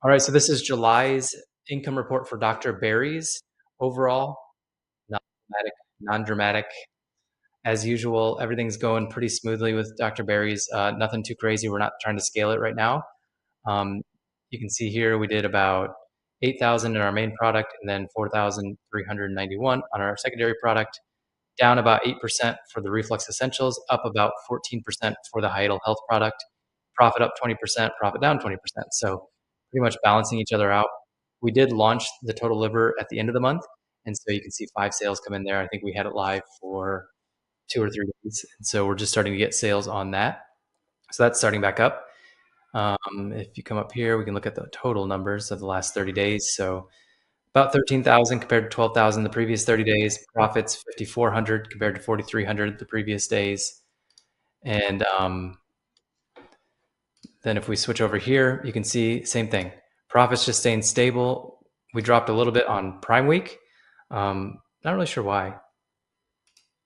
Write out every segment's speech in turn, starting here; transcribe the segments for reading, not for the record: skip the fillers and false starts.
All right, so this is July's income report for Dr. Berry's. Overall, non-dramatic, non-dramatic. As usual, everything's going pretty smoothly with Dr. Berry's. Nothing too crazy. We're not trying to scale it right now. Um, you can see here we did about 8,000 in our main product and then 4,391 on our secondary product, down about 8% for the Reflux Essentials, up about 14% for the Hiatal Health product, profit up 20%, profit down 20%. So pretty much balancing each other out. We did launch the Total Liver at the end of the month, and so you can see 5 sales come in there. I think we had it live for 2 or 3 days, and so we're just starting to get sales on that. So that's starting back up. If you come up here, we can look at the total numbers of the last 30 days. So about 13,000 compared to 12,000 the previous 30 days. Profits 5,400 compared to 4,300 the previous days. And then if we switch over here, you can see same thing. Profits just staying stable. We dropped a little bit on Prime Week. Not really sure why,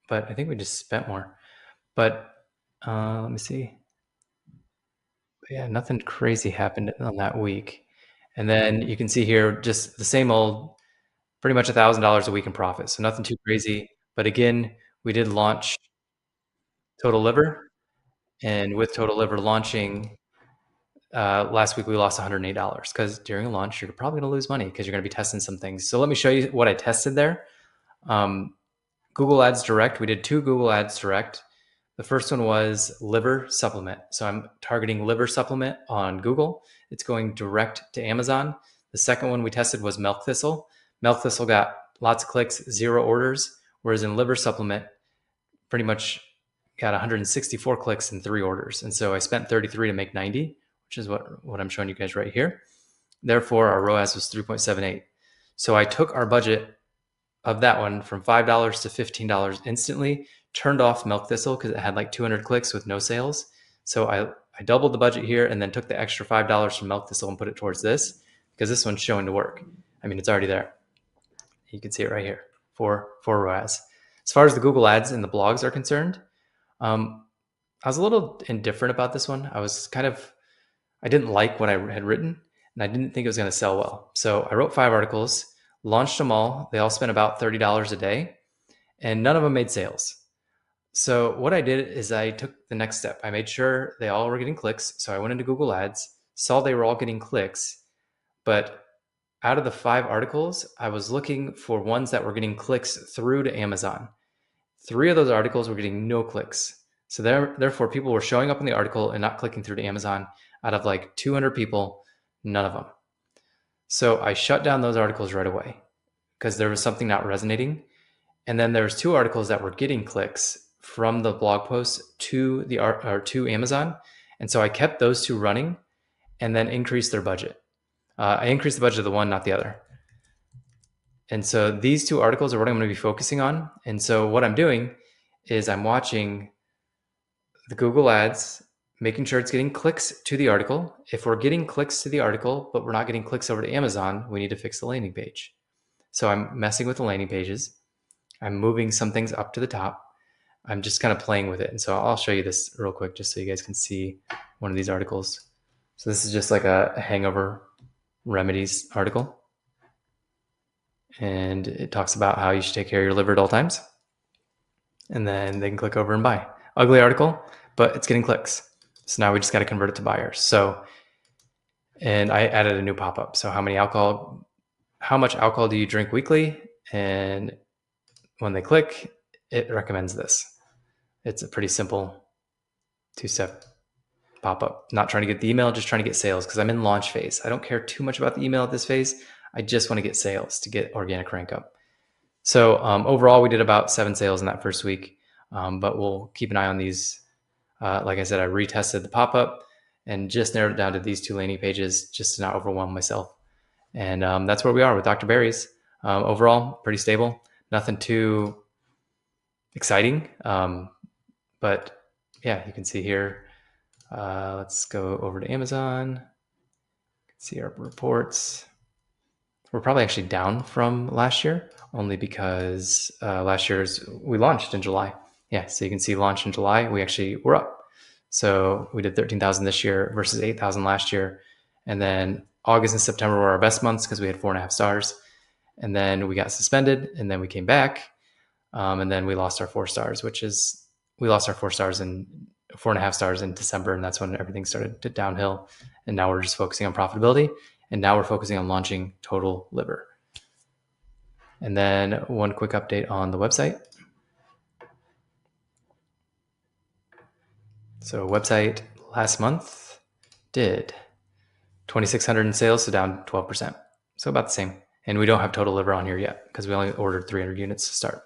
but I think we just spent more. But let me see. But yeah, nothing crazy happened on that week. And then you can see here just the same old, pretty much $1,000 a week in profit. So nothing too crazy. But again, we did launch Total Liver, and with Total Liver launching last week, we lost $108 because during a launch, you're probably going to lose money because you're going to be testing some things. So let me show you what I tested there. Google Ads Direct. We did 2 Google Ads Direct. The first one was liver supplement. So I'm targeting liver supplement on Google. It's going direct to Amazon. The second one we tested was Milk Thistle. Milk Thistle got lots of clicks, 0 orders, whereas in liver supplement, pretty much got 164 clicks and 3 orders. And so I spent 33 to make 90, which is what I'm showing you guys right here. Therefore, our ROAS was 3.78. So I took our budget of that one from $5 to $15 instantly, turned off Milk Thistle because it had like 200 clicks with no sales. So I doubled the budget here and then took the extra $5 from Milk Thistle and put it towards this because this one's showing to work. I mean, it's already there. You can see it right here for ROAS. As far as the Google Ads and the blogs are concerned, I was a little indifferent about this one. I didn't like what I had written, and I didn't think it was going to sell well. So I wrote 5 articles, launched them all. They all spent about $30 a day, and none of them made sales. So what I did is I took the next step. I made sure they all were getting clicks. So I went into Google Ads, saw they were all getting clicks, but out of the 5 articles, I was looking for ones that were getting clicks through to Amazon. 3 of those articles were getting no clicks. So therefore, people were showing up in the article and not clicking through to Amazon. Out of like 200 people, none of them. So I shut down those articles right away because there was something not resonating. And then there was 2 articles that were getting clicks from the blog post to to Amazon. And so I kept those 2 running and then increased their budget. I increased the budget of the one, not the other. And so these 2 articles are what I'm going to be focusing on. And so what I'm doing is I'm watching the Google Ads, making sure it's getting clicks to the article. If we're getting clicks to the article, but we're not getting clicks over to Amazon, we need to fix the landing page. So I'm messing with the landing pages. I'm moving some things up to the top. I'm just kind of playing with it. And so I'll show you this real quick just so you guys can see one of these articles. So this is just like a hangover remedies article. And it talks about how you should take care of your liver at all times. And then they can click over and buy. Ugly article, but it's getting clicks. So now we just got to convert it to buyers. So, and I added a new pop-up. So how much alcohol do you drink weekly? And when they click, it recommends this. It's a pretty simple 2-step pop-up. Not trying to get the email, just trying to get sales because I'm in launch phase. I don't care too much about the email at this phase. I just want to get sales to get organic rank up. So overall, we did about 7 sales in that first week, but we'll keep an eye on these. Like I said, I retested the pop-up and just narrowed it down to these 2 landing pages just to not overwhelm myself. And that's where we are with Dr. Berry's. Overall, pretty stable. Nothing too exciting. But yeah, you can see here. Let's go over to Amazon. See our reports. We're probably actually down from last year, only because last year's we launched in July. Yeah, so you can see launch in July, we actually were up. So we did 13,000 this year versus 8,000 last year. And then August and September were our best months because we had 4.5 stars. And then we got suspended, and then we came back. And then we lost our 4 stars, we lost our 4.5 stars in December, and that's when everything started to downhill. And now we're just focusing on profitability, and now we're focusing on launching Total Liver. And then one quick update on the website. So website last month did 2,600 in sales, so down 12%. So about the same. And we don't have Total Liver on here yet because we only ordered 300 units to start.